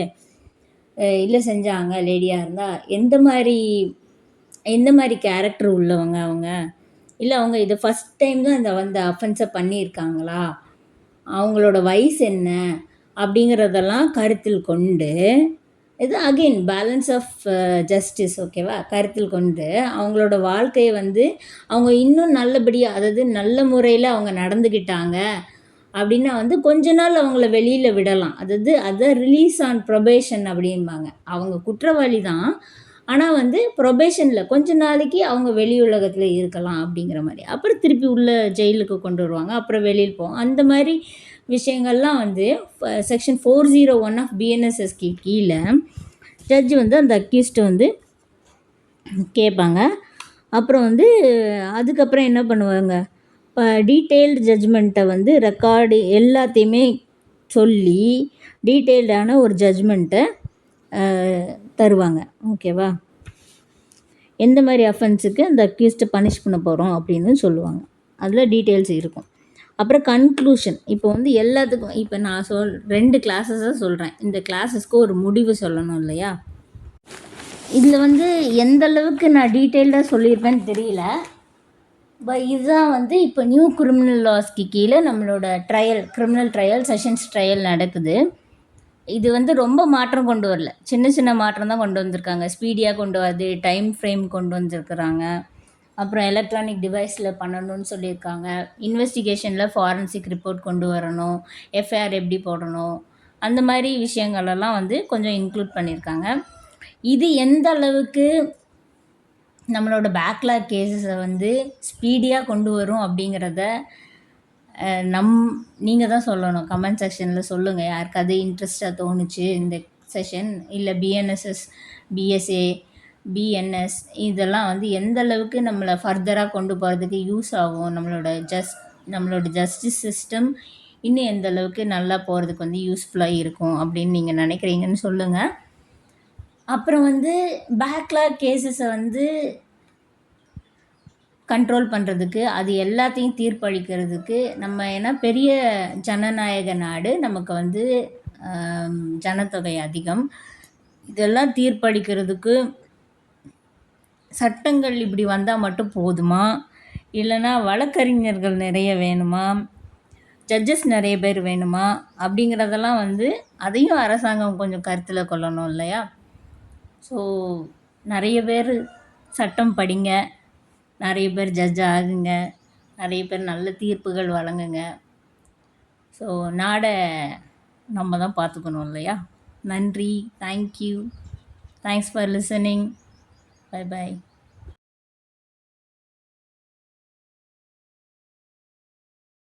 இல்லை செஞ்சாங்க லேடியாக இருந்தால் எந்த மாதிரி கேரக்டர் உள்ளவங்க அவங்க, இல்லை அவங்க இதை ஃபஸ்ட் டைம் தான் அந்த அஃபென்ஸை பண்ணியிருக்காங்களா, அவங்களோட வயசு என்ன அப்படிங்கிறதெல்லாம் கருத்தில் கொண்டு, இது அகெயின் பேலன்ஸ் ஆஃப் ஜஸ்டிஸ், ஓகேவா, கருத்தில் கொண்டு அவங்களோட வாழ்க்கையை வந்து அவங்க இன்னும் நல்லபடியாக, அதாவது நல்ல முறையில் அவங்க நடந்துக்கிட்டாங்க அப்படின்னா வந்து கொஞ்ச நாள் அவங்கள வெளியில் விடலாம். அதாவது அதை ரிலீஸ் ஆன் ப்ரொபேஷன் அப்படிம்பாங்க. அவங்க குற்றவாளி தான், ஆனால் வந்து ப்ரொபேஷனில் கொஞ்ச நாளைக்கு அவங்க வெளி உலகத்தில் இருக்கலாம் அப்படிங்கிற மாதிரி. அப்புறம் திருப்பி உள்ள ஜெயிலுக்கு கொண்டு வருவாங்க, அப்புறம் வெளியில் போவோம். அந்த மாதிரி விஷயங்கள்லாம் வந்து செக்ஷன் 401 ஆஃப் பிஎன்எஸ்எஸ்க்கு கீழே ஜட்ஜு வந்து அந்த அக்யூஸ்ட்டை வந்து கேட்பாங்க. அப்புறம் வந்து அதுக்கப்புறம் என்ன பண்ணுவாங்க, இப்போ டீட்டெயில்டு ஜட்ஜ்மெண்ட்டை வந்து ரெக்கார்டு எல்லாத்தையுமே சொல்லி டீட்டெயில்டான ஒரு ஜட்ஜ்மெண்ட்டை தருவாங்க, ஓகேவா. எந்த மாதிரி அஃபென்ஸுக்கு அந்த அக்யூஸ்ட்டை பனிஷ் பண்ண போகிறோம் அப்படின்னு சொல்லுவாங்க, அதில் டீட்டெயில்ஸ் இருக்கும். அப்புறம் கன்க்ளூஷன், இப்போ வந்து எல்லாத்துக்கும் இப்போ நான் 2 கிளாஸஸாக சொல்கிறேன், இந்த கிளாஸஸ்க்கு ஒரு முடிவு சொல்லணும் இல்லையா. இதில் வந்து எந்த அளவுக்கு நான் டீட்டெயில்டாக சொல்லியிருப்பேன்னு தெரியல. இதுதான் வந்து இப்போ நியூ கிரிமினல் லாஸ்க்கு கீழே நம்மளோட கிரிமினல் ட்ரையல் செஷன்ஸ் ட்ரையல் நடக்குது. இது வந்து ரொம்ப மாற்றம் கொண்டு வரல, சின்ன சின்ன மாற்றம் தான் கொண்டு வந்திருக்காங்க. ஸ்பீடியாக கொண்டு வரது, டைம் ஃப்ரேம் கொண்டு வந்திருக்கிறாங்க. அப்புறம் எலக்ட்ரானிக் டிவைஸில் பண்ணணும்னு சொல்லியிருக்காங்க. இன்வெஸ்டிகேஷனில் ஃபாரன்சிக் ரிப்போர்ட் கொண்டு வரணும், எஃப்ஐஆர் எப்படி போடணும், அந்த மாதிரி விஷயங்களெல்லாம் வந்து கொஞ்சம் இன்க்ளூட் பண்ணியிருக்காங்க. இது எந்த அளவுக்கு நம்மளோட பேக்லாக் கேஸஸை வந்து ஸ்பீடியாக கொண்டு வரும் அப்படிங்கிறத நீங்கள் தான் சொல்லணும். கமெண்ட் செக்ஷனில் சொல்லுங்கள், யாருக்காவது இன்ட்ரெஸ்ட்டாக தோணுச்சு இந்த செஷன், இல்லை பிஎன்எஸ்எஸ், பிஎஸ்ஏ, பிஎன்எஸ் இதெல்லாம் வந்து எந்த அளவுக்கு நம்மளை ஃபர்தராக கொண்டு போகிறதுக்கு யூஸ் ஆகும், நம்மளோட ஜஸ்டிஸ் சிஸ்டம் இன்னும் எந்த அளவுக்கு நல்லா போகிறதுக்கு வந்து யூஸ்ஃபுல்லாக இருக்கும் அப்படின்னு நீங்கள் நினைக்கிறீங்கன்னு சொல்லுங்கள். அப்புறம் வந்து பேக்லாக் கேஸஸை வந்து கண்ட்ரோல் பண்ணுறதுக்கு, அது எல்லாத்தையும் தீர்ப்பளிக்கிறதுக்கு நம்ம, ஏன்னா பெரிய ஜனநாயக நாடு, நமக்கு வந்து ஜனத்தொகை அதிகம், இதெல்லாம் தீர்ப்பளிக்கிறதுக்கு சட்டங்கள் இப்படி வந்தால் மட்டும் போதுமா, இல்லைன்னா வழக்கறிஞர்கள் நிறைய வேணுமா, ஜட்ஜஸ் நிறைய பேர் வேணுமா அப்படிங்கிறதெல்லாம் வந்து அதையும் அரசாங்கம் கொஞ்சம் கருத்தில் கொள்ளணும் இல்லையா. ஸோ நிறைய பேர் சட்டம் படிங்க, நிறைய பேர் ஜட்ஜ் ஆகுங்க, நிறைய பேர் நல்ல தீர்ப்புகள் வழங்குங்க. ஸோ நாடை நம்ம தான் பார்த்துக்கணும் இல்லையா. நன்றி, thank you, thanks for listening, bye by.